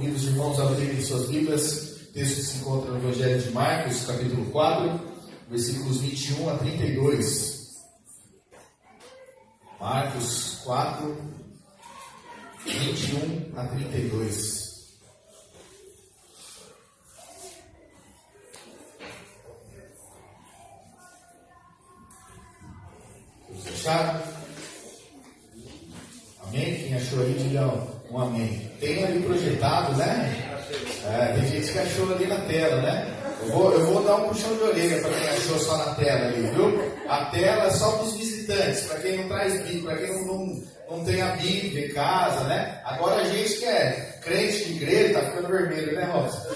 convido os irmãos a abrirem suas Bíblias. O texto que se encontra no Evangelho de Marcos, capítulo 4, versículos 21 a 32. Marcos 4, 21 a 32. Fechado? Amém? Quem achou aí, diga um amém. Tem ali projetado, né? Tem gente que achou ali na tela, né? Eu vou dar um puxão de orelha para quem achou só na tela ali, viu? A tela é só para os visitantes, para quem não traz Bíblia, para quem não tem a Bíblia em casa, né? Agora a gente que é crente de igreja, tá ficando vermelho, né, Rosa?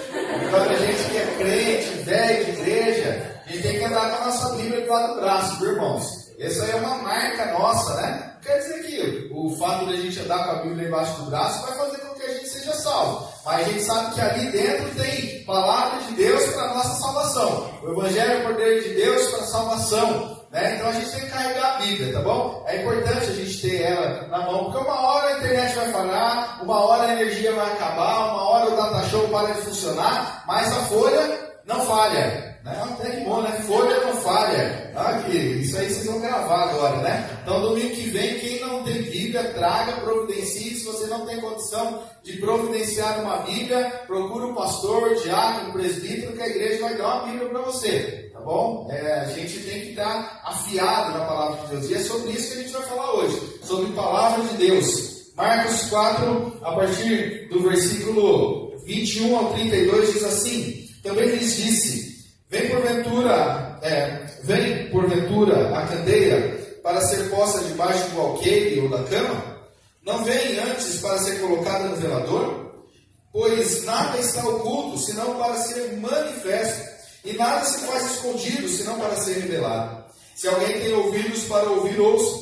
Agora a gente que é crente, velho de igreja, a gente tem que andar com a nossa Bíblia do lado do braço, viu, irmãos? Essa aí é uma marca nossa, né? Quer dizer que o fato de a gente andar com a Bíblia embaixo do braço vai fazer com que a gente seja salvo. Mas a gente sabe que ali dentro tem palavra de Deus para a nossa salvação. O Evangelho é o poder de Deus para a salvação. Né? Então a gente tem que carregar a Bíblia, tá bom? É importante a gente ter ela na mão, porque uma hora a internet vai falhar, uma hora a energia vai acabar, uma hora o data show para de funcionar, mas a folha não falha. Até que bom, né? Folha não falha. Isso aí vocês vão gravar agora, né? Então, domingo que vem, quem não tem Bíblia, traga, providencie. Se você não tem condição de providenciar uma Bíblia, procura o pastor, o diácono, o presbítero, que a igreja vai dar uma Bíblia para você. Tá bom? A gente tem que estar afiado na palavra de Deus. E é sobre isso que a gente vai falar hoje. Sobre a palavra de Deus. Marcos 4, a partir do versículo 21 ao 32, diz assim: também lhes disse: Vem porventura a candeia para ser posta debaixo do alqueire ou da cama? Não vem antes para ser colocada no velador? Pois nada está oculto, senão para ser manifesto, e nada se faz escondido, senão para ser revelado. Se alguém tem ouvidos para ouvir, ouça.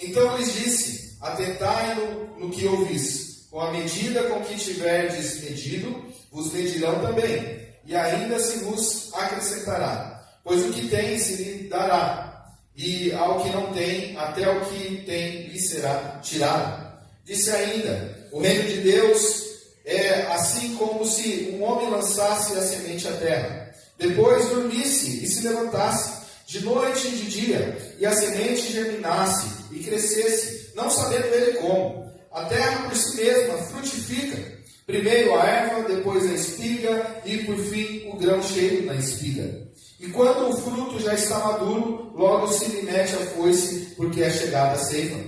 Então lhes disse: atentai no que ouvis. Com a medida com que tiverdes medido, vos medirão também. E ainda se vos acrescentará. Pois o que tem se lhe dará, e ao que não tem, até o que tem lhe será tirado. Disse ainda: o reino de Deus é assim como se um homem lançasse a semente à terra, depois dormisse e se levantasse, de noite e de dia, e a semente germinasse e crescesse, não sabendo ele como. A terra por si mesma frutifica, primeiro a erva, depois a espiga e por fim o grão cheio na espiga. E quando o fruto já está maduro, logo se lhe mete a foice, porque é chegada a ceifa.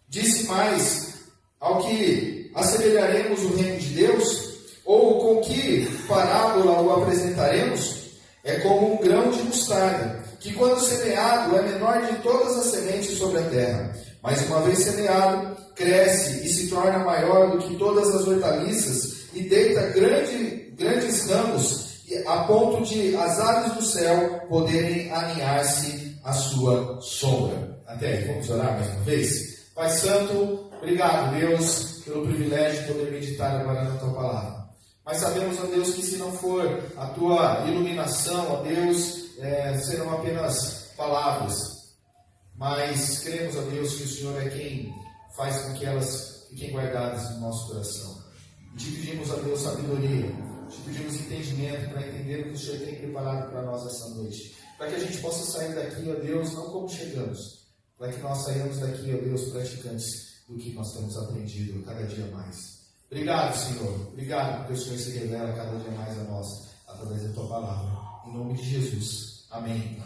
Disse mais: ao que assemelharemos o reino de Deus? Ou com que parábola o apresentaremos? É como um grão de mostarda, que quando semeado é menor de todas as sementes sobre a terra. Mas uma vez semeado, cresce e se torna maior do que todas as hortaliças, e deita grandes ramos, a ponto de as aves do céu poderem aninhar-se à sua sombra. Até aí, vamos orar mais uma vez? Pai Santo, obrigado, Deus, pelo privilégio de poder meditar agora na Tua palavra. Mas sabemos, ó Deus, que se não for a Tua iluminação, ó Deus, serão apenas palavras. Mas cremos, ó Deus, que o Senhor é quem faz com que elas fiquem guardadas no nosso coração. E te pedimos, ó Deus, sabedoria. Te pedimos entendimento para entender o que o Senhor tem preparado para nós essa noite. Para que a gente possa sair daqui, ó Deus, não como chegamos. Para que nós saímos daqui, ó Deus, praticantes do que nós temos aprendido cada dia mais. Obrigado, Senhor. Obrigado porque o Senhor se revela cada dia mais a nós, através da Tua palavra. Em nome de Jesus. Amém.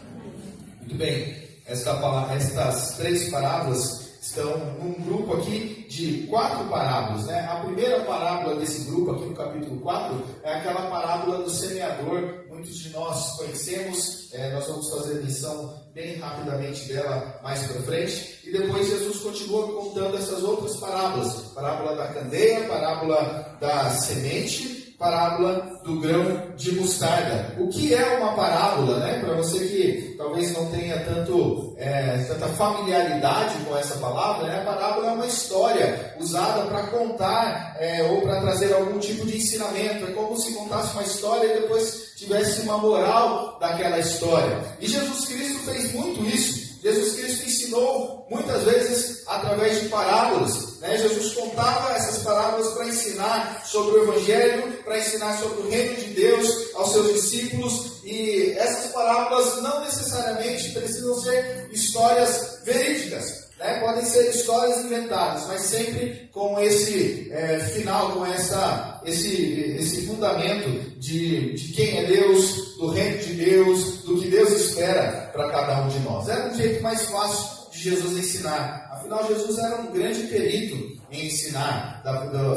Muito bem. Estas 3 parábolas estão num grupo aqui de 4 parábolas, né? A primeira parábola desse grupo aqui no capítulo 4 é aquela parábola do semeador. Muitos de nós conhecemos, nós vamos fazer a lição bem rapidamente dela mais para frente. E depois Jesus continua contando essas outras parábolas. Parábola da candeia, parábola da semente, parábola do grão de mostarda. O que é uma parábola, né? Para você que talvez não tenha tanta familiaridade com essa palavra, né? A parábola é uma história usada para contar ou para trazer algum tipo de ensinamento. É como se contasse uma história e depois tivesse uma moral daquela história. E Jesus Cristo fez muito isso. Jesus Cristo ensinou muitas vezes através de parábolas, né? Jesus contava essas parábolas para ensinar sobre o Evangelho, para ensinar sobre o reino de Deus aos seus discípulos, e essas parábolas não necessariamente precisam ser histórias verídicas, né? Podem ser histórias inventadas, mas sempre com esse final, com esse fundamento de quem é Deus, do reino de Deus, do que Deus espera para cada um de nós. Era um jeito mais fácil de Jesus ensinar. Afinal, Jesus era um grande perito em ensinar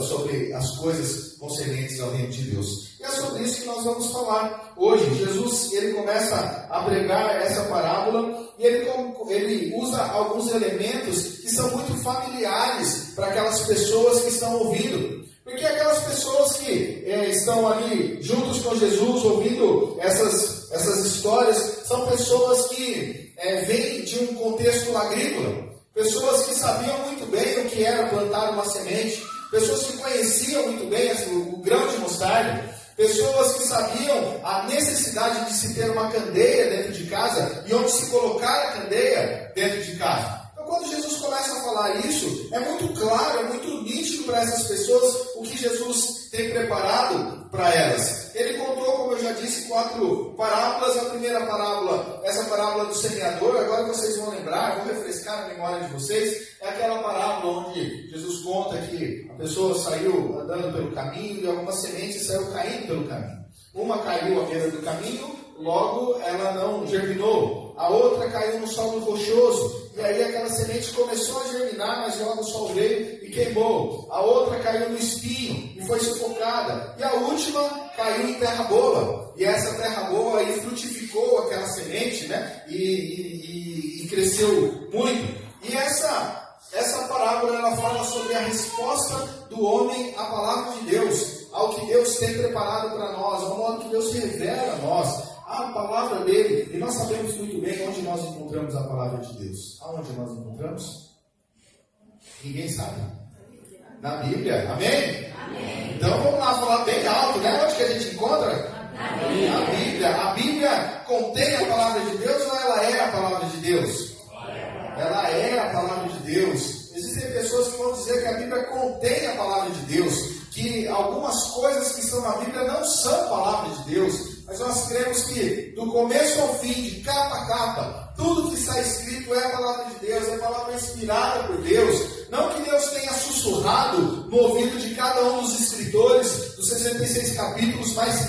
sobre as coisas concernentes ao reino de Deus. E é sobre isso que nós vamos falar hoje. Jesus, ele começa a pregar essa parábola e ele usa alguns elementos que são muito familiares para aquelas pessoas que estão ouvindo. Porque aquelas pessoas que estão ali juntos com Jesus, ouvindo essas histórias, são pessoas que vêm de um contexto agrícola. Pessoas que sabiam muito bem o que era plantar uma semente. Pessoas que conheciam muito bem o grão de mostarda. Pessoas que sabiam a necessidade de se ter uma candeia dentro de casa e onde se colocar a candeia dentro de casa. Então, quando Jesus começa a falar isso, é muito claro, é muito nítido para essas pessoas o que Jesus tem preparado para elas. Ele contou, como eu já disse, 4 parábolas. A primeira parábola, essa parábola do semeador, agora vocês vão lembrar, vou refrescar a memória de vocês, é aquela parábola onde Jesus conta que a pessoa saiu andando pelo caminho e algumas sementes saiu caindo pelo caminho. Uma caiu à beira do caminho, logo ela não germinou. A outra caiu no solo rochoso, e aí aquela semente começou a germinar, mas logo o sol veio e queimou. A outra caiu no espinho e foi sufocada. E a última caiu em terra boa. E essa terra boa aí frutificou aquela semente, né? E cresceu muito. E essa parábola ela fala sobre a resposta do homem à palavra de Deus, ao que Deus tem preparado para nós, ao modo que Deus revela a nós a palavra dele. E nós sabemos muito bem onde nós encontramos a palavra de Deus. Aonde nós encontramos? Ninguém sabe. Na Bíblia. Amém? Amém. Então vamos lá falar bem alto, né? Onde que a gente encontra? Na Bíblia. A Bíblia contém a palavra de Deus ou ela é a palavra de Deus? Ela é a palavra de Deus. Existem pessoas que vão dizer que a Bíblia contém a palavra de Deus, que algumas coisas que estão na Bíblia não são palavra de Deus. Mas nós cremos que, do começo ao fim, de capa a capa, tudo que está escrito é a palavra de Deus, é a palavra inspirada por Deus. Não que Deus tenha sussurrado no ouvido de cada um dos escritores dos 66 capítulos, mas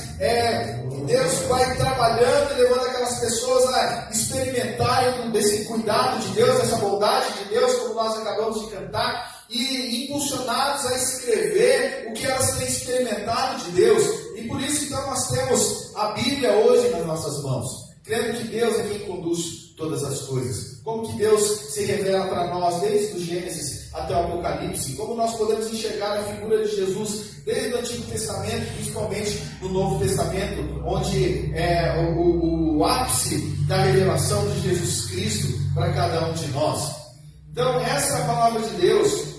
Deus vai trabalhando e levando aquelas pessoas a experimentarem desse cuidado de Deus, dessa bondade de Deus, como nós acabamos de cantar, e impulsionados a escrever o que elas têm experimentado de Deus. E por isso, então, nós temos a Bíblia hoje nas nossas mãos, crendo que Deus é quem conduz todas as coisas. Como que Deus se revela para nós desde o Gênesis até o Apocalipse. Como nós podemos enxergar a figura de Jesus desde o Antigo Testamento, principalmente no Novo Testamento, onde é o ápice da revelação de Jesus Cristo para cada um de nós. Então, essa é a palavra de Deus.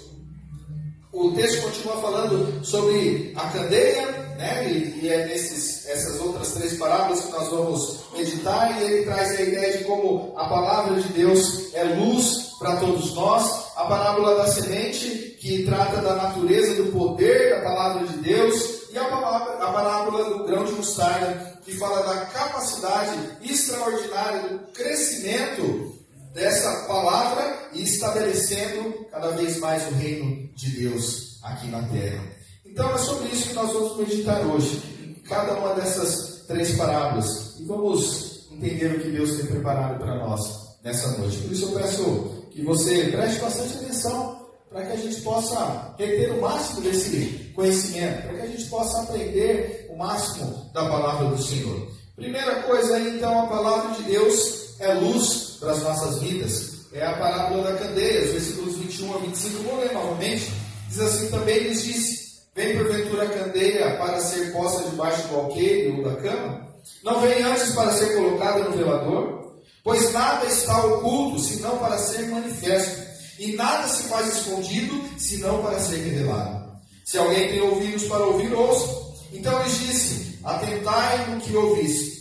O texto continua falando sobre a candeia, né? E é essas outras 3 parábolas que nós vamos meditar, e ele traz a ideia de como a palavra de Deus é luz para todos nós. A parábola da semente, que trata da natureza, do poder da palavra de Deus, e a parábola do grão de mostarda, que fala da capacidade extraordinária do crescimento dessa palavra e estabelecendo cada vez mais o reino de Deus aqui na terra. Então é sobre isso que nós vamos meditar hoje, em cada uma dessas 3 parábolas, e vamos entender o que Deus tem preparado para nós nessa noite. Por isso eu peço que você preste bastante atenção, para que a gente possa reter o máximo desse conhecimento, para que a gente possa aprender o máximo da palavra do Senhor. Primeira coisa aí, então, a palavra de Deus é luz para as nossas vidas. É a parábola da candeia, os versículos 21 a 25, vou ler novamente. Diz assim: também lhes disse: vem porventura a candeia para ser posta debaixo do alqueire ou da cama? Não vem antes para ser colocada no velador? Pois nada está oculto, senão para ser manifesto, e nada se faz escondido, senão para ser revelado. Se alguém tem ouvidos para ouvir, ouça. Então lhes disse: atentai no que ouviste.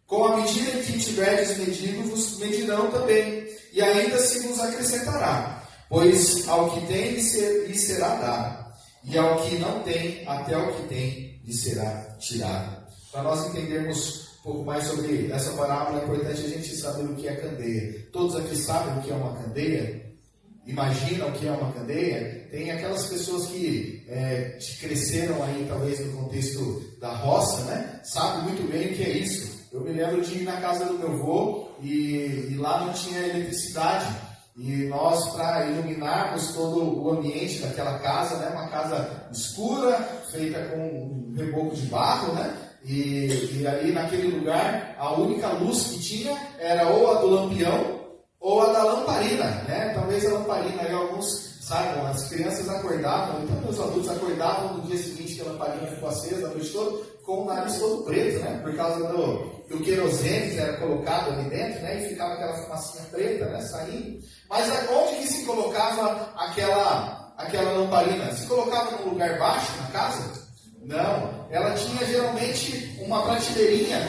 Com a medida em que tiverdes medido, vos medirão também. e ainda se nos acrescentará. Pois ao que tem lhe será dado, e ao que não tem, até o que tem lhe será tirado. Para nós entendermos um pouco mais sobre essa parábola, é importante a gente saber o que é candeia. Todos aqui sabem o que é uma candeia? Imaginam o que é uma candeia? Tem aquelas pessoas que cresceram aí, talvez no contexto da roça, né? Sabem muito bem o que é isso. Eu me lembro de ir na casa do meu avô e lá não tinha eletricidade. E nós, para iluminarmos todo o ambiente daquela casa, né? Uma casa escura, feita com um reboco de barro, né? E ali naquele lugar, a única luz que tinha era ou a do lampião ou a da lamparina, né? Talvez a lamparina, aí alguns saibam, as crianças acordavam, então os adultos acordavam no dia seguinte que a lamparina ficou acesa a noite toda, com o nariz todo preto, né? Por causa do querosene que era colocado ali dentro, né? E ficava aquela fumacinha preta, né? Saindo. Mas onde que se colocava aquela lamparina? Se colocava num lugar baixo na casa? Não. Ela tinha geralmente uma prateleirinha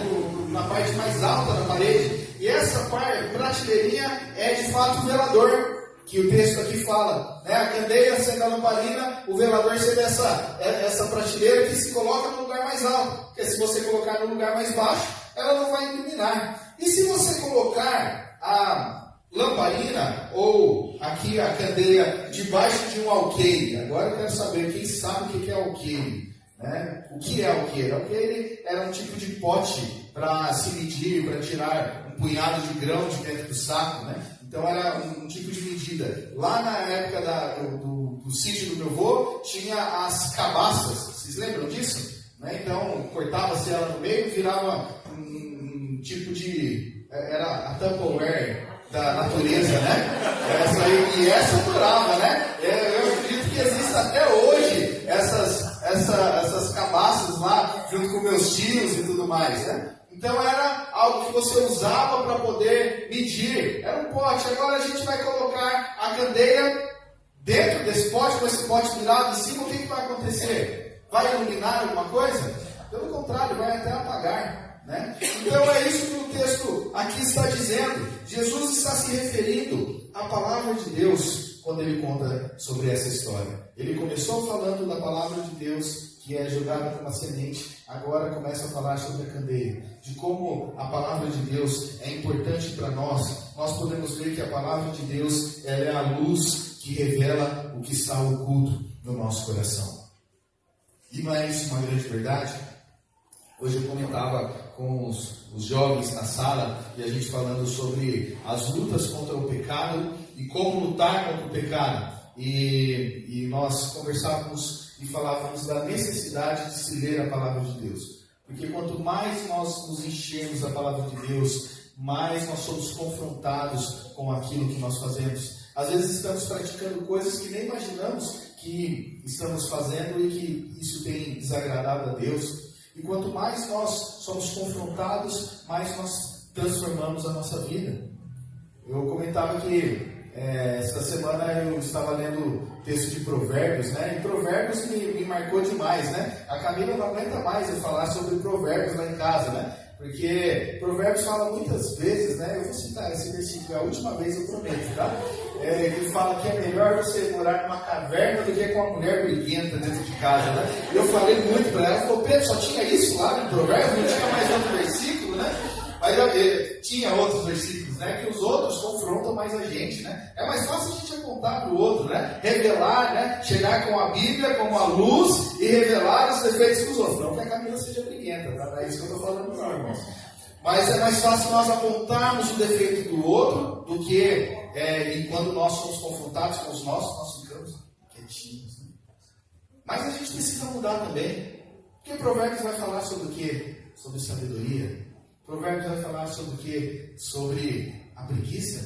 na parte mais alta da parede. E essa prateleirinha é de fato o velador, que o texto aqui fala, né? A candeia sendo a lamparina, o velador sendo essa prateleira que se coloca no lugar mais alto. Porque se você colocar no lugar mais baixo, ela não vai iluminar. E se você colocar a lamparina ou aqui a candeia debaixo de um alqueire? Agora eu quero saber, quem sabe o que é alqueire? Né? O que é alqueire? Alqueire era um tipo de pote para se medir, para tirar um punhado de grão de dentro do saco, né? Então era um tipo de medida. Lá na época do sítio do meu avô, tinha as cabaças. Vocês lembram disso? Né? Então cortava-se ela no meio, virava um tipo de... Era a Tupperware da natureza, né? Essa durava, né? Eu acredito que existe até hoje essas cabaças lá, junto com meus tios e tudo mais, né? Então era algo que você usava para poder medir. Era um pote. Agora a gente vai colocar a candeia dentro desse pote, com esse pote virado em cima. O que vai acontecer? Vai iluminar alguma coisa? Pelo contrário, vai até apagar, né? Então é isso que o texto aqui está dizendo. Jesus está se referindo à palavra de Deus quando ele conta sobre essa história. Ele começou falando da palavra de Deus, que é jogada como uma semente, agora começa a falar sobre a candeia, de como a palavra de Deus é importante para nós. Nós podemos ver que a palavra de Deus ela é a luz que revela o que está oculto no nosso coração. E não é isso uma grande verdade? Hoje eu comentava com os jovens na sala, e a gente falando sobre as lutas contra o pecado e como lutar contra o pecado. E nós conversávamos e falávamos da necessidade de se ler a palavra de Deus. Porque quanto mais nós nos enchemos da palavra de Deus, mais nós somos confrontados com aquilo que nós fazemos. Às vezes estamos praticando coisas que nem imaginamos que estamos fazendo e que isso tem desagradado a Deus. E quanto mais nós somos confrontados, mais nós transformamos a nossa vida. Eu comentava que esta semana eu estava lendo texto de Provérbios, né? E Provérbios me marcou demais, né? A Camila não aguenta mais eu falar sobre Provérbios lá em casa, né? Porque Provérbios fala muitas vezes, né? Eu vou citar esse versículo, é a última vez, eu prometo, tá? Ele fala que é melhor você morar numa caverna do que com uma mulher briguenta dentro de casa, né? E eu falei muito para ela, falou, Pedro, só tinha isso lá no Provérbios? Não tinha mais outro versículo, né? Mas tinha outros versículos, né? Que os outros confrontam mais a gente, né? É mais fácil a gente apontar para o outro, né? Revelar, né? Chegar com a Bíblia como a luz e revelar os defeitos dos outros. Não que a Camila seja briguenta, tá? É isso que eu estou falando para irmãos. Mas é mais fácil nós apontarmos o defeito do outro do que e quando nós somos confrontados com os nossos, nós ficamos quietinhos. Né? Mas a gente precisa mudar também. Porque Provérbios vai falar sobre o quê? Sobre sabedoria. Provérbios vai falar sobre o quê? Sobre a preguiça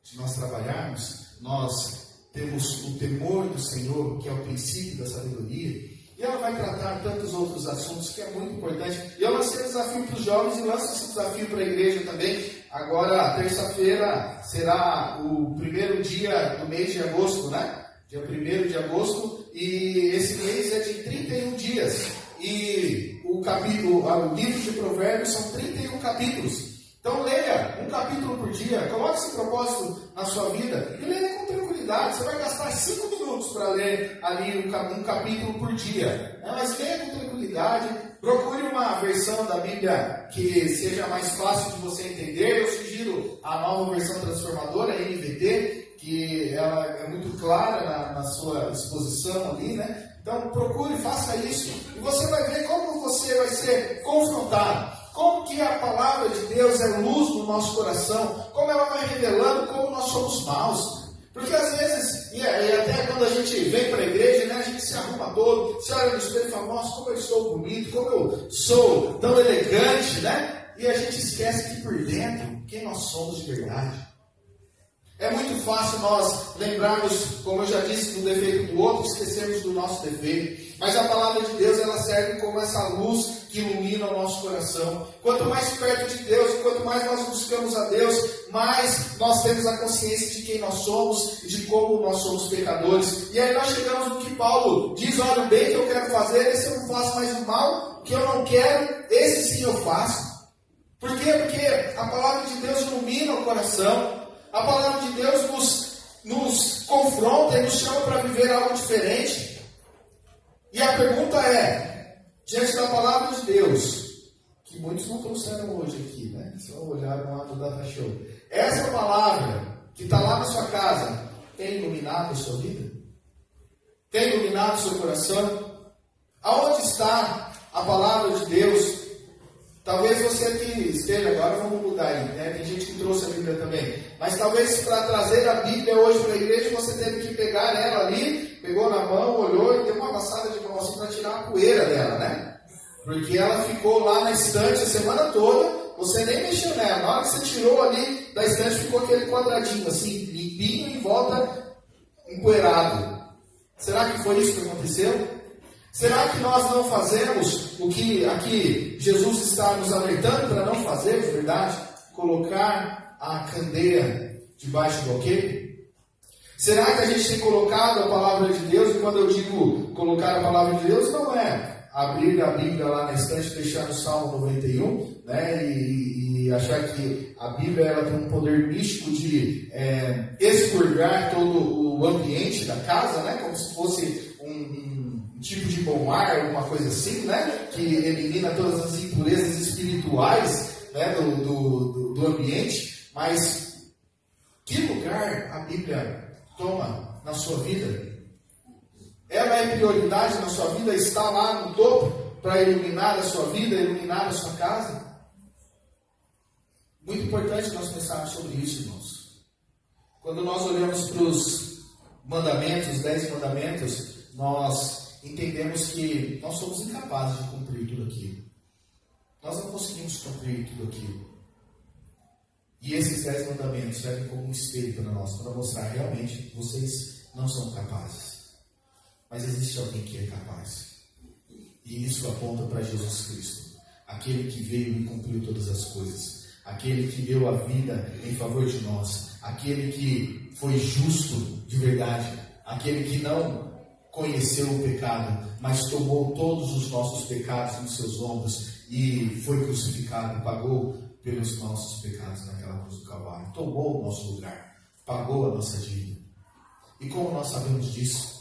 de nós trabalharmos. Nós temos o temor do Senhor, que é o princípio da sabedoria. E ela vai tratar tantos outros assuntos que é muito importante. E eu lancei um desafio para os jovens e lanço esse desafio para a igreja também. Agora, terça-feira, será o primeiro dia do mês de agosto, né? Dia 1º de agosto. E esse mês é de 31 dias. E o livro de Provérbios são 31 capítulos. Então leia um capítulo por dia, coloque esse propósito na sua vida e leia com tranquilidade. Você vai gastar 5 minutos para ler ali um capítulo por dia, mas leia com tranquilidade. Procure uma versão da Bíblia que seja mais fácil de você entender. Eu sugiro a nova versão transformadora, a NVT, que ela é muito clara na sua exposição ali, né? Então procure, faça isso e você vai ver como você vai ser confrontado. Como que a palavra de Deus é luz no nosso coração, como ela vai revelando como nós somos maus. Porque às vezes, e até quando a gente vem para a igreja, né, a gente se arruma todo, se olha no espelho e fala, nossa, como eu estou bonito, como eu sou tão elegante, né? E a gente esquece que por dentro, quem nós somos de verdade. É muito fácil nós lembrarmos, como eu já disse, do defeito do outro, esquecermos do nosso defeito. Mas a palavra de Deus, ela serve como essa luz que ilumina o nosso coração. Quanto mais perto de Deus, quanto mais nós buscamos a Deus, mais nós temos a consciência de quem nós somos e de como nós somos pecadores. E aí nós chegamos no que Paulo diz, olha, o bem que eu quero fazer, esse eu não faço, mas o mal que eu não quero, esse sim eu faço. Por quê? Porque a palavra de Deus ilumina o coração. A palavra de Deus nos confronta e nos chama para viver algo diferente. E a pergunta é, diante da palavra de Deus, que muitos não trouxeram hoje aqui, né? Só olharam lá no Data Show. Essa palavra que está lá na sua casa, tem iluminado a sua vida? Tem iluminado o seu coração? Aonde está a palavra de Deus? Talvez você que esteja agora, vamos mudar aí, né? Tem gente que trouxe a Bíblia também. Mas talvez para trazer a Bíblia hoje para a igreja, você teve que pegar ela ali, pegou na mão, olhou e deu uma passada de mão assim para tirar a poeira dela, né? Porque ela ficou lá na estante a semana toda, você nem mexeu nela. Na hora que você tirou ali da estante, ficou aquele quadradinho assim, limpinho e em volta empoeirado. Será que foi isso que aconteceu? Será que nós não fazemos o que aqui Jesus está nos alertando para não fazer, de verdade? Colocar a candeia debaixo do alqueire? Será que a gente tem colocado a palavra de Deus? E quando eu digo colocar a palavra de Deus, não é abrir a Bíblia lá na estante e deixar no Salmo 91, né? E achar que a Bíblia ela tem um poder místico de expurgar todo o ambiente da casa, né? Como se fosse um tipo de bom ar, alguma coisa assim, né? Que elimina todas as impurezas espirituais, né? do ambiente. Mas que lugar a Bíblia toma na sua vida? Ela é prioridade na sua vida? Está lá no topo para iluminar a sua vida, iluminar a sua casa? Muito importante nós pensarmos sobre isso, irmãos. Quando nós olhamos para os mandamentos, os 10 mandamentos, nós entendemos que nós somos incapazes de cumprir tudo aquilo. Nós não conseguimos cumprir tudo aquilo. E esses 10 mandamentos servem como um espelho para nós, para mostrar realmente vocês não são capazes. Mas existe alguém que é capaz. E isso aponta para Jesus Cristo. Aquele que veio e cumpriu todas as coisas. Aquele que deu a vida em favor de nós. Aquele que foi justo de verdade. Aquele que não conheceu o pecado, mas tomou todos os nossos pecados nos seus ombros e foi crucificado, pagou pelos nossos pecados naquela cruz do Calvário. Tomou o nosso lugar. Pagou a nossa dívida. E como nós sabemos disso?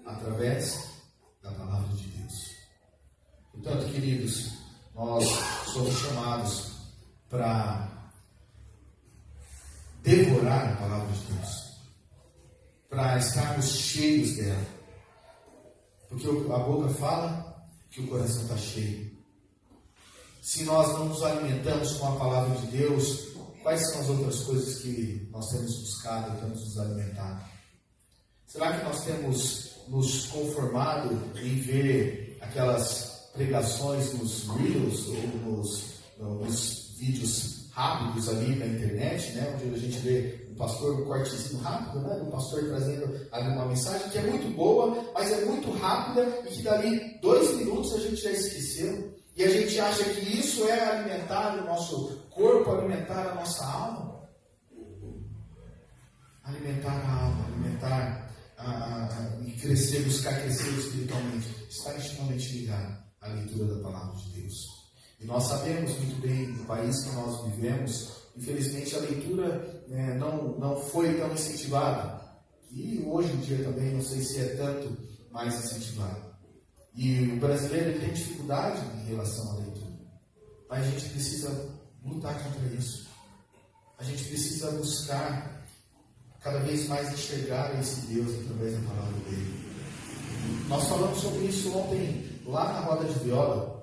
Através da palavra de Deus. Portanto, queridos, nós somos chamados para devorar a palavra de Deus, para estarmos cheios dela, porque a boca fala que o coração está cheio. Se nós não nos alimentamos com a palavra de Deus, quais são as outras coisas que nós temos buscado e temos nos alimentado? Será que nós temos nos conformado em ver aquelas pregações nos Reels ou nos vídeos rápidos ali na internet, né, onde a gente vê um pastor, um cortezinho rápido, né, um pastor trazendo ali uma mensagem que é muito boa, mas é muito rápida e que dali 2 minutos a gente já esqueceu. E a gente acha que isso é alimentar o nosso corpo, alimentar a nossa alma. Alimentar a alma, alimentar e crescer, buscar crescer espiritualmente, está intimamente ligado à leitura da palavra de Deus. E nós sabemos muito bem do país que nós vivemos, infelizmente a leitura não foi tão incentivada. E hoje em dia também, não sei se é tanto mais incentivada. E o brasileiro tem dificuldade em relação à leitura. Mas a gente precisa lutar contra isso. A gente precisa buscar cada vez mais enxergar esse Deus através da palavra dele. Nós falamos sobre isso ontem, lá na roda de viola.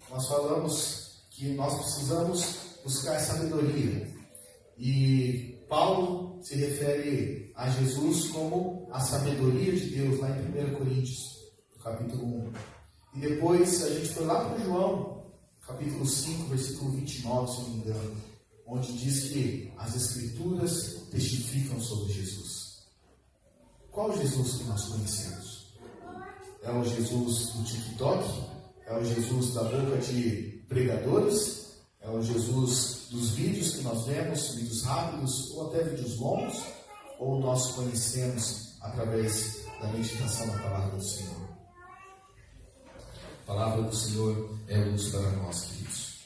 Nós falamos que nós precisamos buscar sabedoria. E Paulo se refere a Jesus como a sabedoria de Deus, lá em 1 Coríntios, capítulo 1. E depois a gente foi lá para João, capítulo 5, versículo 29, se não me engano, onde diz que as Escrituras testificam sobre Jesus. Qual o Jesus que nós conhecemos? É o Jesus do TikTok? É o Jesus da boca de pregadores? É o Jesus dos vídeos que nós vemos, vídeos rápidos ou até vídeos longos? Ou nós conhecemos através da meditação da palavra do Senhor? A palavra do Senhor é luz para nós, queridos.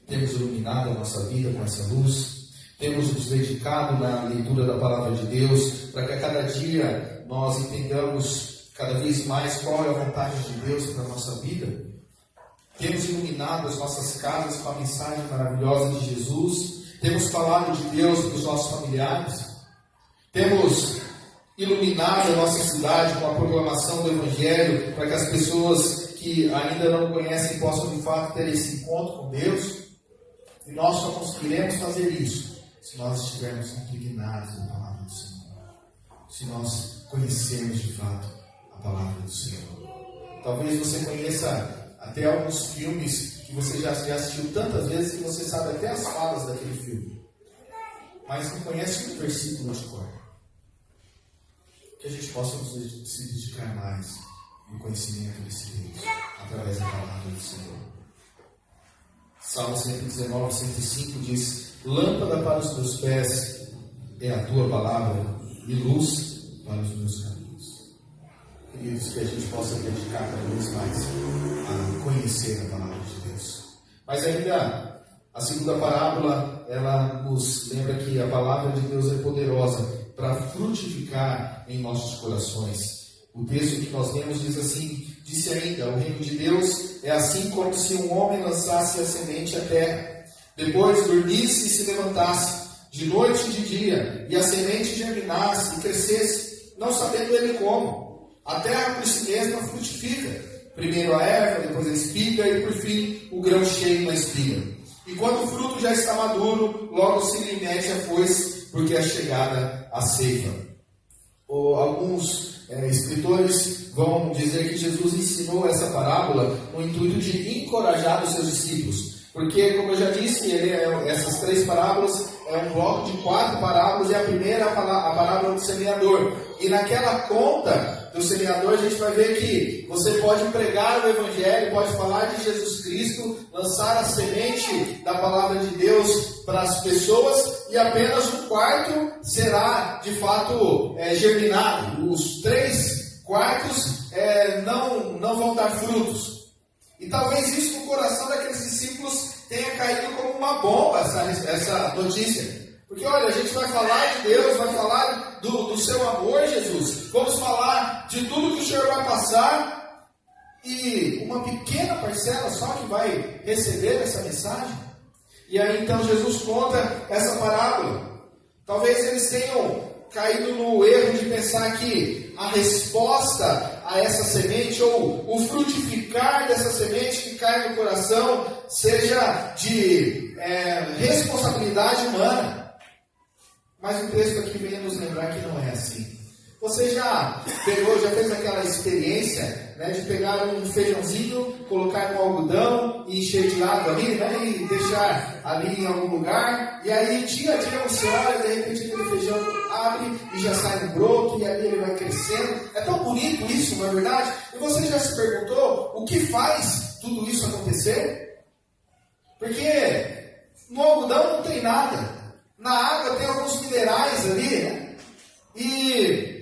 Temos iluminado a nossa vida com essa luz, temos nos dedicado na leitura da palavra de Deus, para que a cada dia nós entendamos cada vez mais qual é a vontade de Deus para a nossa vida. Temos iluminado as nossas casas com a mensagem maravilhosa de Jesus, temos falado de Deus para os nossos familiares, temos iluminado a nossa cidade com a proclamação do Evangelho, para que as pessoas que ainda não conhecem possam de fato ter esse encontro com Deus. E nós só conseguiremos fazer isso se nós estivermos impregnados da palavra do Senhor, se nós conhecermos de fato a palavra do Senhor. Talvez você conheça até alguns filmes que você já assistiu tantas vezes que você sabe até as falas daquele filme, mas não conhece um versículo de cor. Que a gente possa se dedicar mais no conhecimento desse Deus, através da palavra do Senhor. Salmo 119, 105 diz: lâmpada para os meus pés é a tua palavra e luz para os meus caminhos. Queridos, que a gente possa dedicar cada vez mais a conhecer a palavra de Deus. Mas ainda, a segunda parábola, ela nos lembra que a palavra de Deus é poderosa para frutificar em nossos corações. O texto que nós lemos diz assim: disse ainda, o reino de Deus é assim como se um homem lançasse a semente à terra, depois dormisse e se levantasse, de noite e de dia, e a semente germinasse e crescesse, não sabendo ele como. A terra por si mesma frutifica, primeiro a erva, depois a espiga e por fim o grão cheio na espiga. E quando o fruto já está maduro, logo se lhe mete a foice, porque é chegada a ceifa. Alguns escritores vão dizer que Jesus ensinou essa parábola no intuito de encorajar os seus discípulos. Porque, como eu já disse, essas 3 parábolas é um bloco de 4 parábolas, e a primeira é a parábola do semeador. E naquela conta do semeador, a gente vai ver que você pode pregar o Evangelho, pode falar de Jesus Cristo, lançar a semente da palavra de Deus para as pessoas, e apenas um quarto será de fato germinado. Os 3 quartos não vão dar frutos. E talvez isso no coração daqueles discípulos tenha caído como uma bomba, essa notícia. Porque olha, a gente vai falar de Deus, vai falar do seu amor, Jesus. Vamos falar de tudo que o Senhor vai passar. E uma pequena parcela só que vai receber essa mensagem. E aí então Jesus conta essa parábola. Talvez eles tenham caído no erro de pensar que a resposta a essa semente, ou o frutificar dessa semente que cai no coração, seja de responsabilidade humana. Mas o texto aqui vem nos lembrar que não é assim. Você já fez aquela experiência, né, de pegar um feijãozinho, colocar no algodão e encher de água ali, né, e deixar ali em algum lugar, e aí dia a dia você olha, de repente aquele feijão abre e já sai um broto, e ali ele vai crescendo. É tão bonito isso, não é verdade? E você já se perguntou o que faz tudo isso acontecer? Porque no algodão não tem nada, na água tem alguns minerais ali, né? E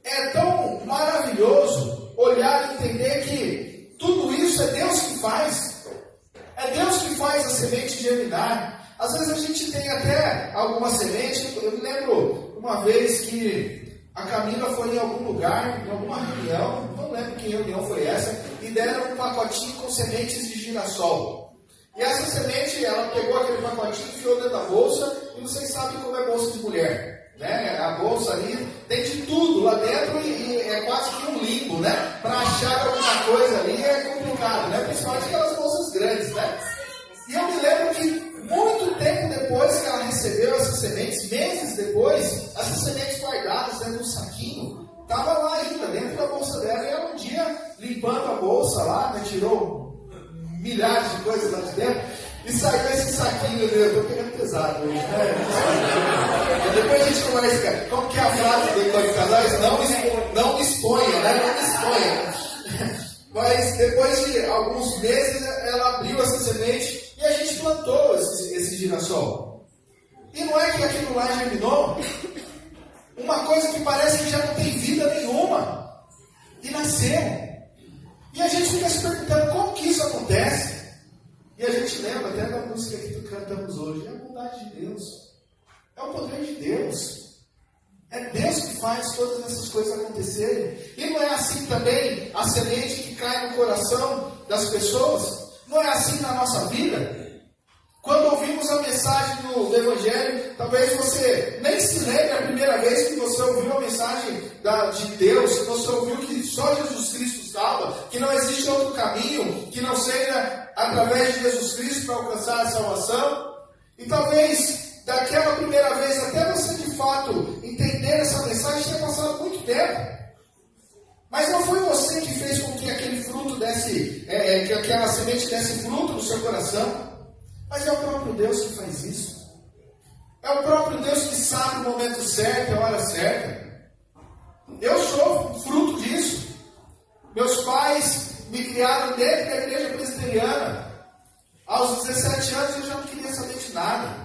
é tão maravilhoso olhar e entender que tudo isso é Deus que faz. É Deus que faz a semente germinar. Às vezes a gente tem até alguma semente. Eu me lembro uma vez que a Camila foi em algum lugar, em alguma reunião, não lembro que reunião foi essa, e deram um pacotinho com sementes de girassol. E essa semente, ela pegou aquele pacotinho, enfiou dentro da bolsa, e vocês sabem como é bolsa de mulher, né? A bolsa ali tem de tudo lá dentro e é quase que um limbo, né? Para achar alguma coisa ali é complicado, né? Principalmente aquelas bolsas grandes, né? E eu me lembro que muito tempo depois que ela recebeu essas sementes, meses depois, essas sementes guardadas dentro de um saquinho, estava lá ainda, dentro da bolsa dela, e ela um dia, limpando a bolsa lá, né, tirou milhares de coisas lá de dentro, e saiu esse saquinho dele. Eu estou pegando pesado hoje, né? Depois a gente conversa, cara. Como que é a frase do Encontro de Casais? Não me exponha, né? Não me exponha. Mas depois de alguns meses, ela abriu essa semente e a gente plantou esse girassol. E não é que aquilo lá germinou? Uma coisa que parece que já não tem vida nenhuma. E nasceu. E a gente fica se perguntando como que isso acontece. E a gente lembra até da música que cantamos hoje. É a bondade de Deus. É o poder de Deus. É Deus que faz todas essas coisas acontecerem. E não é assim também a semente que cai no coração das pessoas? Não é assim na nossa vida? Quando ouvimos a mensagem do Evangelho, talvez você nem se lembre a primeira vez que você ouviu a mensagem de Deus, que você ouviu que só Jesus Cristo salva, que não existe outro caminho, que não seja através de Jesus Cristo para alcançar a salvação. E talvez daquela primeira vez, até você de fato entender essa mensagem, tenha passado muito tempo. Mas não foi você que fez com que aquele fruto desse, que aquela semente desse fruto no seu coração. Mas é o próprio Deus que faz isso. É o próprio Deus que sabe o momento certo, a hora certa. Eu sou fruto disso. Meus pais me criaram dentro da igreja presbiteriana. Aos 17 anos eu já não queria saber de nada.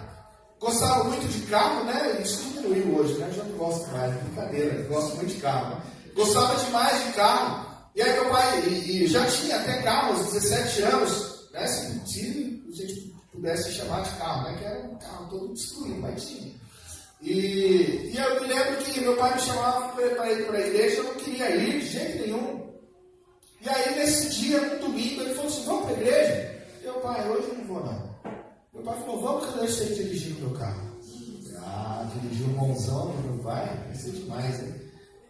Gostava muito de carro, né? Isso diminuiu hoje, né? Eu já não gosto mais, brincadeira, eu gosto muito de carro. Né? Gostava demais de carro. E aí meu pai, e já tinha até carro aos 17 anos, né? Se a gente pudesse chamar de carro, né? Que era um carro todo destruído, mas tinha. E eu me lembro que meu pai me chamava para ir para a igreja, eu não queria ir de jeito nenhum. E aí nesse dia, no domingo, ele falou assim, vamos para a igreja? Meu pai, hoje eu não vou não. Meu pai falou, vamos que eu deixo você dirigir o meu carro. Dirigir um mãozão do meu pai, vai ser demais, né?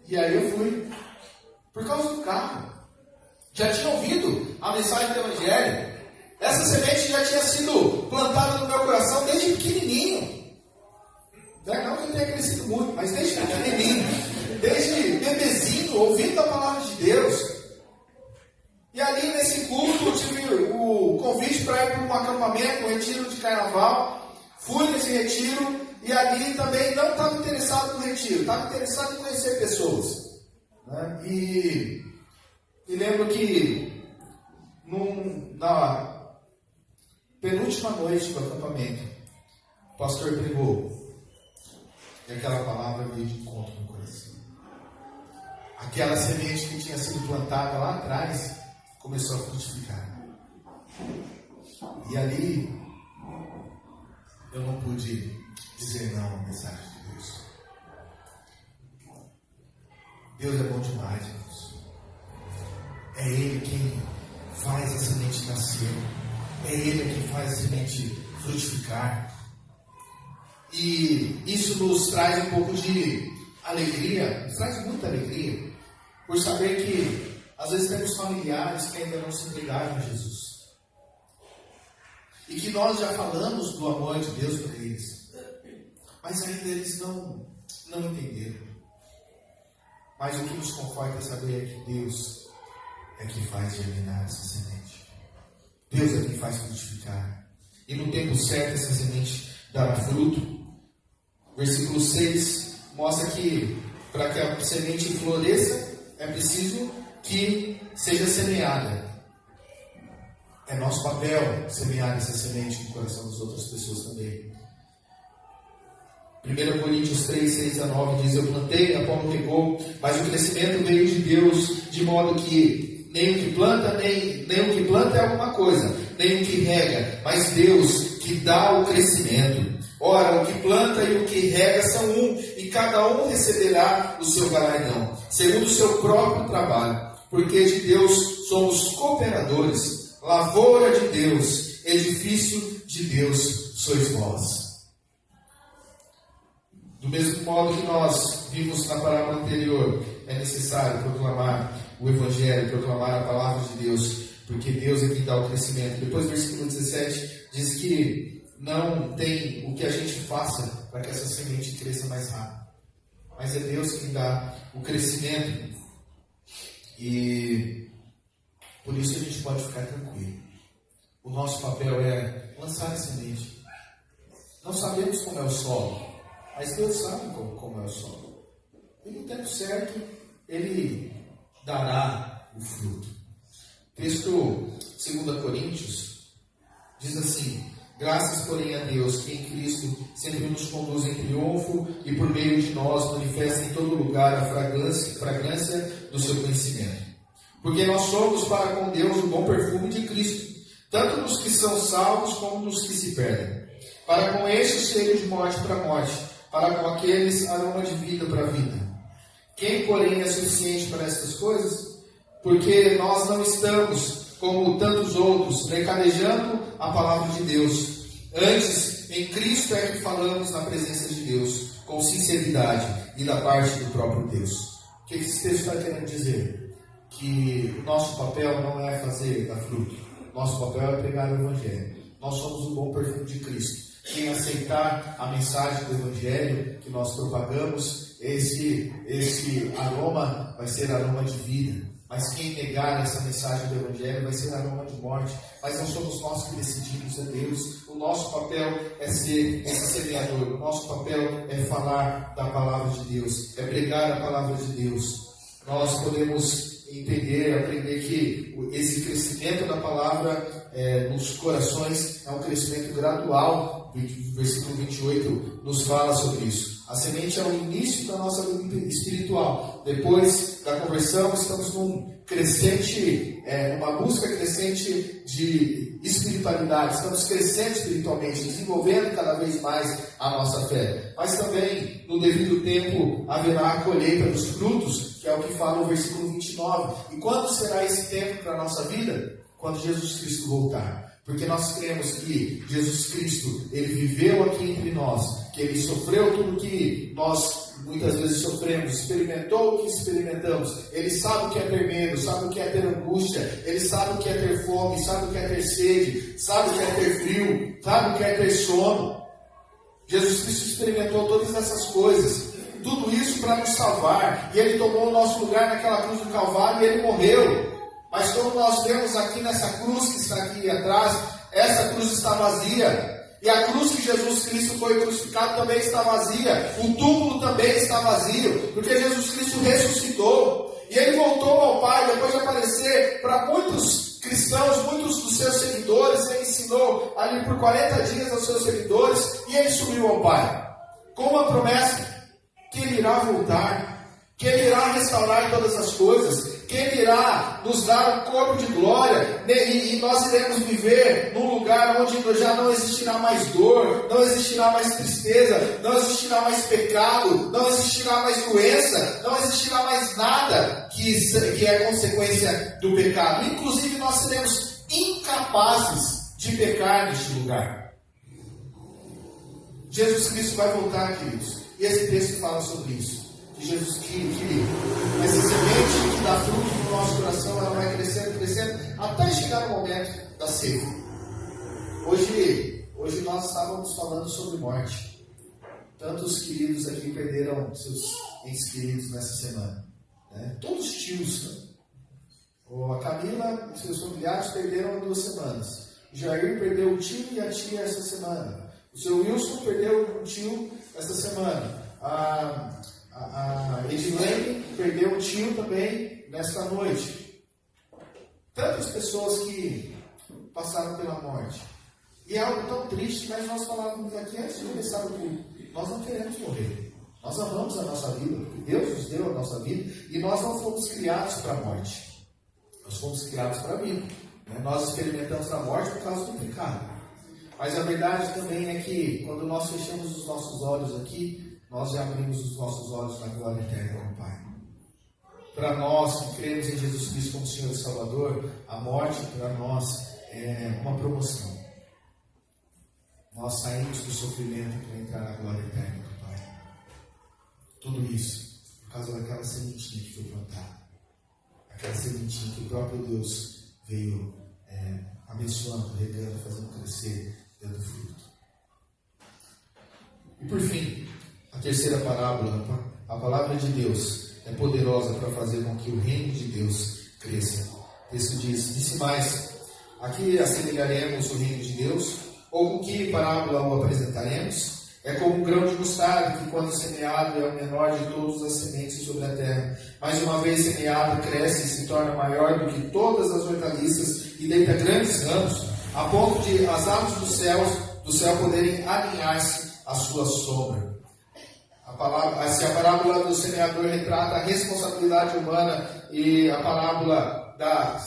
E aí eu fui, por causa do carro. Já tinha ouvido a mensagem do Evangelho. Essa semente já tinha sido plantada no meu coração desde pequenininho. Não que eu tenha crescido muito, mas desde pequenininho. Desde bebezinho, ouvindo a palavra de Deus. E ali nesse culto eu tive o convite para ir para um acampamento, um retiro de carnaval. Fui nesse retiro e ali também não estava interessado no retiro, estava interessado em conhecer pessoas. Né? E lembro que na penúltima noite do acampamento, o pastor pregou e aquela palavra veio de encontro no coração. Aquela semente que tinha sido plantada lá atrás começou a frutificar. E ali eu não pude dizer não à mensagem de Deus. Deus é bom demais, irmãos. É Ele quem faz a semente nascer. É Ele quem faz a semente frutificar. E isso nos traz um pouco de alegria, nos traz muita alegria, por saber que às vezes temos familiares que ainda não se entregaram a Jesus. E que nós já falamos do amor de Deus para eles. Mas ainda eles não entenderam. Mas o que nos conforta é saber é que Deus é que faz germinar essa semente. Deus é quem faz frutificar. E no tempo certo essa semente dará fruto. Versículo 6 mostra que para que a semente floresça é preciso que seja semeada. É nosso papel semear essa semente no coração das outras pessoas também. 1 Coríntios 3, 6 a 9 diz: eu plantei, Apolo regou, mas o crescimento veio de Deus, de modo que nem o que planta é alguma coisa, nem o que rega, mas Deus que dá o crescimento. Ora, o que planta e o que rega são um, e cada um receberá o seu galardão, segundo o seu próprio trabalho. Porque de Deus somos cooperadores, lavoura de Deus, edifício de Deus sois vós. Do mesmo modo que nós vimos na parábola anterior, é necessário proclamar o Evangelho, proclamar a palavra de Deus, porque Deus é quem dá o crescimento. Depois, versículo 17, diz que não tem o que a gente faça para que essa semente cresça mais rápido, mas é Deus quem dá o crescimento. E por isso a gente pode ficar tranquilo. O nosso papel é lançar a semente. Não sabemos como é o solo, mas Deus sabe como é o solo. E no tempo certo, Ele dará o fruto. Texto 2 Coríntios diz assim: graças, porém, a Deus, que em Cristo sempre nos conduz em triunfo e por meio de nós manifesta em todo lugar a fragrância do seu conhecimento. Porque nós somos para com Deus o bom perfume de Cristo, tanto nos que são salvos como nos que se perdem. Para com estes cheiro de morte para morte, para com aqueles aroma de vida para vida. Quem, porém, é suficiente para estas coisas? Porque nós não estamos, como tantos outros, mercadejando a palavra de Deus. Antes, em Cristo é que falamos na presença de Deus, com sinceridade e da parte do próprio Deus. O que esse texto está querendo dizer? Que o nosso papel não é fazer dar fruto. Nosso papel é pregar o Evangelho. Nós somos o bom perfume de Cristo. Quem aceitar a mensagem do Evangelho que nós propagamos, esse aroma vai ser aroma de vida. Mas quem negar essa mensagem do Evangelho vai ser aroma de morte. Mas não somos nós que decidimos, é Deus. O nosso papel é ser esse semeador. O nosso papel é falar da palavra de Deus, é pregar a palavra de Deus. Nós podemos entender, aprender que esse crescimento da palavra nos corações é um crescimento gradual. O versículo 28 nos fala sobre isso. A semente é o início da nossa vida espiritual. Depois da conversão, estamos numa busca crescente de espiritualidade. Estamos crescendo espiritualmente, desenvolvendo cada vez mais a nossa fé. Mas também, no devido tempo, haverá a colheita dos frutos, que é o que fala o versículo 29. E quando será esse tempo para a nossa vida? Quando Jesus Cristo voltar. Porque nós cremos que Jesus Cristo, Ele viveu aqui entre nós, que Ele sofreu tudo que nós muitas vezes sofremos, experimentou o que experimentamos. Ele sabe o que é ter medo, sabe o que é ter angústia, Ele sabe o que é ter fome, sabe o que é ter sede, sabe o que é ter frio, sabe o que é ter sono. Jesus Cristo experimentou todas essas coisas, tudo isso para nos salvar, e Ele tomou o nosso lugar naquela cruz do Calvário e Ele morreu. Mas como nós vemos aqui nessa cruz que está aqui atrás, essa cruz está vazia. E a cruz que Jesus Cristo foi crucificado também está vazia. O túmulo também está vazio. Porque Jesus Cristo ressuscitou. E Ele voltou ao Pai, depois de aparecer para muitos cristãos, muitos dos seus seguidores. Ele ensinou ali por 40 dias aos seus seguidores. E Ele subiu ao Pai. Com uma promessa que Ele irá voltar. Que Ele irá restaurar todas as coisas, que Ele irá nos dar um corpo de glória, e nós iremos viver num lugar onde já não existirá mais dor, não existirá mais tristeza, não existirá mais pecado, não existirá mais doença, não existirá mais nada que é consequência do pecado. Inclusive nós seremos incapazes de pecar neste lugar. Jesus Cristo vai voltar, queridos, e esse texto fala sobre isso. Que Jesus, que essa semente que dá fruto no nosso coração, ela vai crescendo, crescendo, até chegar no momento da seca. Hoje nós estávamos falando sobre morte. Tantos queridos aqui perderam seus entes queridos nessa semana. Né? Todos os tios. Né? A Camila e seus familiares perderam há 2 semanas. O Jair perdeu o tio e a tia essa semana. O seu Wilson perdeu o tio essa semana. A Edilene perdeu o tio também nesta noite. Tantas pessoas que passaram pela morte. E é algo tão triste, mas nós falávamos aqui antes de começar o culto. Nós não queremos morrer. Nós amamos a nossa vida, porque Deus nos deu a nossa vida, e nós não fomos criados para a morte. Nós fomos criados para a vida. Nós experimentamos a morte por causa do pecado. Mas a verdade também é que quando nós fechamos os nossos olhos aqui, nós já abrimos os nossos olhos na glória eterna com o Pai. Para nós que cremos em Jesus Cristo como Senhor e Salvador, a morte para nós é uma promoção. Nós saímos do sofrimento para entrar na glória eterna com o Pai. Tudo isso por causa daquela sementinha que foi plantada. Aquela sementinha que o próprio Deus veio abençoando, regando, fazendo crescer, dando fruto. E por fim, a terceira parábola, a palavra de Deus é poderosa para fazer com que o reino de Deus cresça. O texto diz, disse mais, aqui assemelharemos o reino de Deus, ou com que parábola o apresentaremos? É como um grão de mostarda, que quando semeado é o menor de todas as sementes sobre a terra. Mas uma vez semeado, cresce e se torna maior do que todas as hortaliças e deita grandes ramos, a ponto de as aves do céu poderem alinhar-se à sua sombra. A parábola do semeador retrata a responsabilidade humana e a parábola a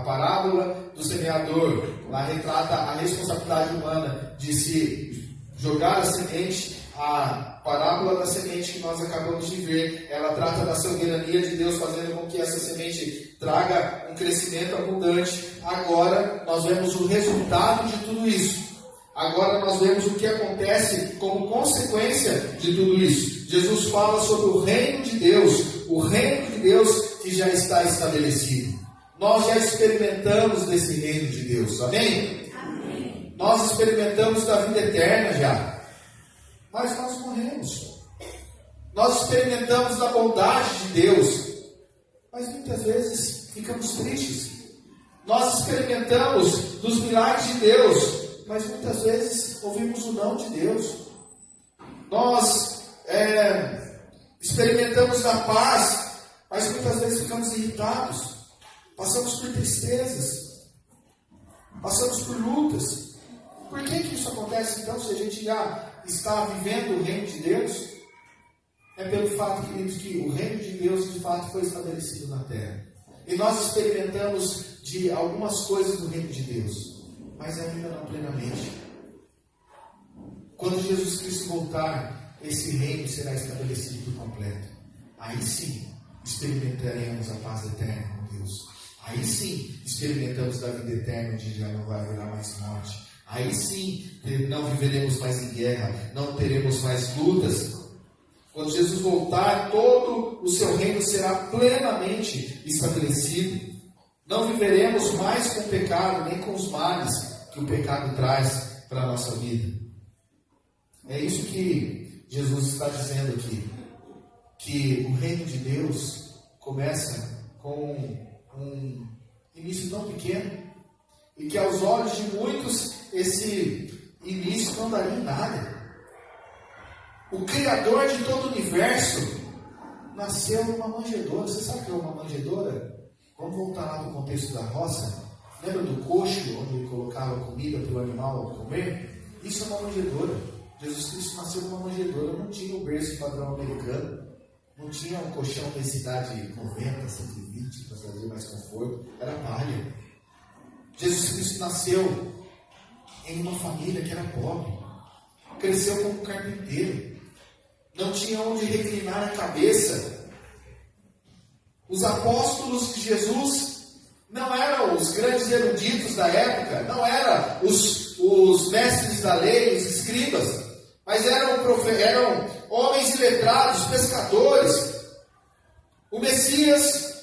parábola do semeador lá retrata a responsabilidade humana de se jogar a semente. A parábola da semente que nós acabamos de ver, ela trata da soberania de Deus, fazendo com que essa semente traga um crescimento abundante. Agora nós vemos o resultado de tudo isso. Agora nós vemos o que acontece como consequência de tudo isso. Jesus fala sobre o reino de Deus, o reino de Deus que já está estabelecido. Nós já experimentamos desse reino de Deus, amém? Amém. Nós experimentamos da vida eterna já, mas nós morremos. Nós experimentamos da bondade de Deus, mas muitas vezes ficamos tristes. Nós experimentamos dos milagres de Deus, mas muitas vezes ouvimos o não de Deus. Nós experimentamos da paz, mas muitas vezes ficamos irritados. Passamos por tristezas. Passamos por lutas. Por que isso acontece então, se a gente já está vivendo o reino de Deus? É pelo fato, queridos, que o reino de Deus de fato foi estabelecido na terra. E nós experimentamos de algumas coisas do reino de Deus, mas ainda não plenamente. Quando Jesus Cristo voltar, esse reino será estabelecido por completo. Aí sim, experimentaremos a paz eterna com Deus. Aí sim, experimentamos da vida eterna, onde já não vai haver mais morte. Aí sim, não viveremos mais em guerra, não teremos mais lutas. Quando Jesus voltar, todo o seu reino será plenamente estabelecido. Não viveremos mais com o pecado, nem com os males que o pecado traz para a nossa vida. É isso que Jesus está dizendo aqui. Que o reino de Deus começa com um início tão pequeno, e que aos olhos de muitos esse início não daria em nada. O Criador de todo o universo nasceu numa manjedoura. Você sabe o que é uma manjedoura? Vamos voltar lá no contexto da roça. Lembra do coxo, onde ele colocava comida para o animal comer? Isso é uma manjedoura. Jesus Cristo nasceu numa manjedoura. Não tinha o berço padrão americano. Não tinha um colchão de densidade 90, 120 para trazer mais conforto. Era palha. Jesus Cristo nasceu em uma família que era pobre. Cresceu como carpinteiro. Não tinha onde reclinar a cabeça. Os apóstolos de Jesus não eram os grandes eruditos da época, não eram os mestres da lei, os escribas, mas eram homens iletrados, pescadores. O Messias,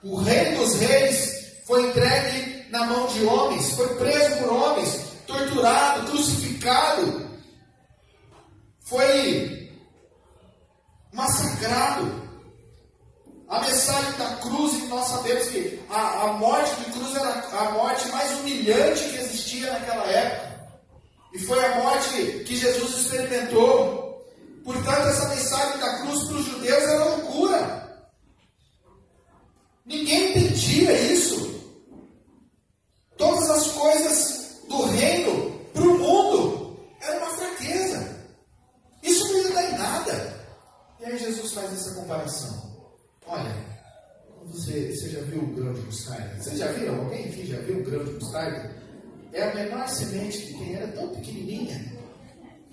o Rei dos Reis, foi entregue na mão de homens, foi preso por homens, torturado, crucificado, foi massacrado. A mensagem da cruz, e nós sabemos que a morte de cruz era a morte mais humilhante que existia naquela época. E foi a morte que Jesus experimentou. Portanto, essa mensagem da cruz para os judeus era loucura. Ninguém entendia isso. Todas as coisas do reino para o mundo era uma fraqueza. Isso não ia dar em nada. E aí Jesus faz essa comparação. Olha, você já viu o grão de mostarda? Você já mostarda é a menor semente que tem, era tão pequenininha,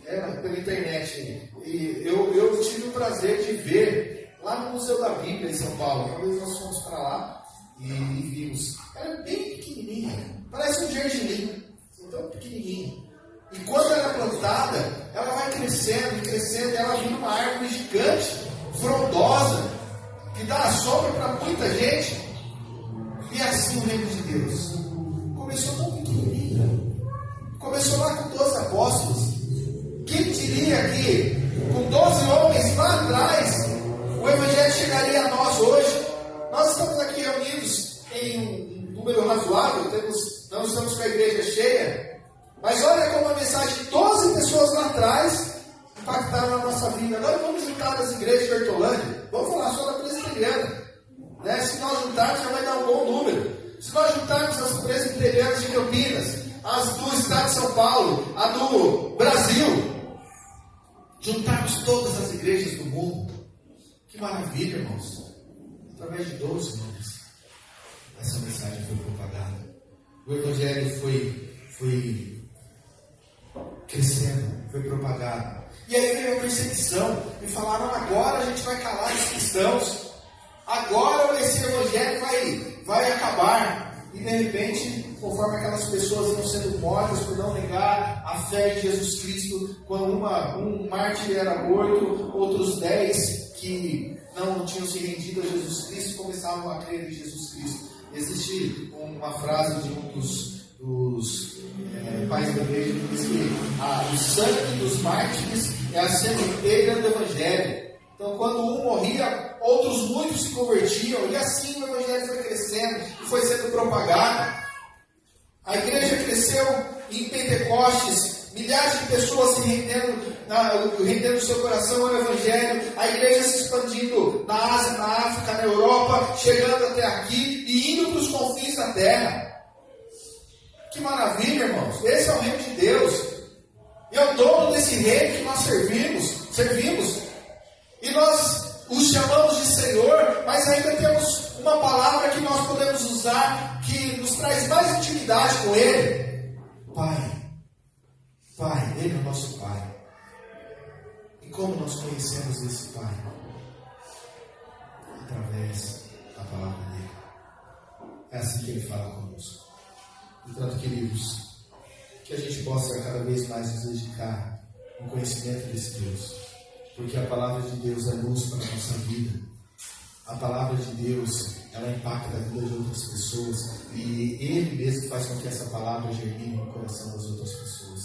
era pela internet. E eu tive o prazer de ver lá no Museu da Bíblia em São Paulo. Uma vez nós fomos para lá e vimos. Era bem pequenininha, parece um gergelim, tão pequenininho. E quando ela é plantada, ela vai crescendo e crescendo, e ela vira uma árvore gigante, frondosa, que dá sombra para muita gente. E assim o reino de Deus começou tão pequenininho. Começou lá com 12 apóstolos. Quem diria que com 12 homens lá atrás o Evangelho chegaria a nós hoje? Nós estamos aqui reunidos em um número razoável, não estamos com a igreja cheia, mas olha como a mensagem de 12 pessoas lá atrás impactaram a nossa vida. Agora vamos juntar as igrejas de Hortolândia, vamos falar só da presbiteriana, né? Se nós juntarmos já vai dar um bom número. Se nós juntarmos as presbiterianas de Campinas, as do estado de São Paulo, a do Brasil, juntarmos todas as igrejas do mundo, que maravilha, irmãos. Através de 12 nomes, essa mensagem foi propagada. O Evangelho foi crescendo, foi propagado. E aí veio a perseguição, e falaram: agora a gente vai calar os cristãos, agora esse Evangelho vai acabar. E de repente, conforme aquelas pessoas iam sendo mortas por não negar a fé em Jesus Cristo, quando um mártir era morto, outros 10 que não tinham se rendido a Jesus Cristo começavam a crer em Jesus Cristo. Existe uma frase de um dos pais da igreja que diz que o sangue dos mártires é a sementeira do Evangelho. Então, quando um morria, outros muitos se convertiam, e assim o Evangelho foi crescendo e foi sendo propagado. A igreja cresceu em Pentecostes, milhares de pessoas se rendendo seu coração ao Evangelho, a igreja se expandindo na Ásia, na África, na Europa, chegando até aqui e indo para os confins da terra. Que maravilha, irmãos! Esse é o reino de Deus, e é o dono desse reino que nós servimos, e nós os chamamos de Senhor, mas ainda temos uma palavra que nós podemos usar, que nos traz mais intimidade com Ele: Pai, Ele é o nosso Pai. E como nós conhecemos esse Pai? Através da palavra dele. É assim que Ele fala conosco. Portanto, queridos, que a gente possa cada vez mais nos dedicar ao conhecimento desse Deus, porque a palavra de Deus é luz para a nossa vida. A palavra de Deus, ela impacta a vida de outras pessoas, e Ele mesmo faz com que essa palavra germine no coração das outras pessoas.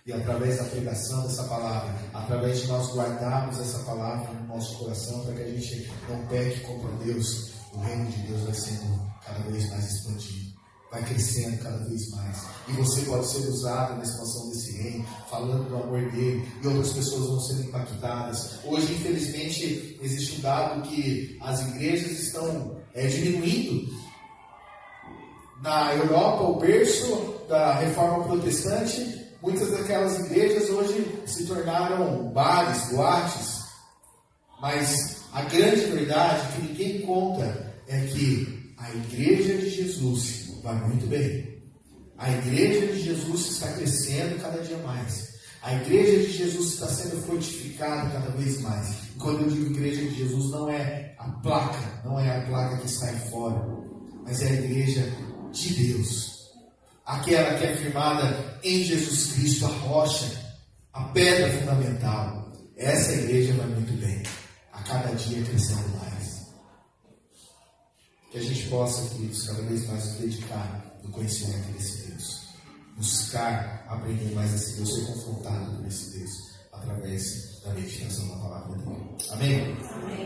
E através da pregação dessa palavra, através de nós guardarmos essa palavra no nosso coração, para que a gente não peque contra Deus, o reino de Deus vai sendo cada vez mais expandido, vai crescendo cada vez mais. E você pode ser usado na expansão desse reino, falando do amor dele, e outras pessoas vão sendo impactadas. Hoje, infelizmente, existe um dado que as igrejas estão diminuindo. Na Europa, o berço da reforma protestante, muitas daquelas igrejas hoje se tornaram bares, boates. Mas a grande verdade que ninguém conta é que a igreja de Jesus vai muito bem. A igreja de Jesus está crescendo cada dia mais. A igreja de Jesus está sendo fortificada cada vez mais. E quando eu digo igreja de Jesus, não é a placa que está aí fora, mas é a igreja de Deus. Aquela que é firmada em Jesus Cristo, a rocha, a pedra fundamental. Essa igreja vai muito bem, a cada dia crescendo mais. Que a gente possa, queridos, cada vez mais nos dedicar no conhecimento desse Deus. Buscar aprender mais desse Deus, ser confrontado com esse Deus, através da meditação da palavra dele. Amém? Amém.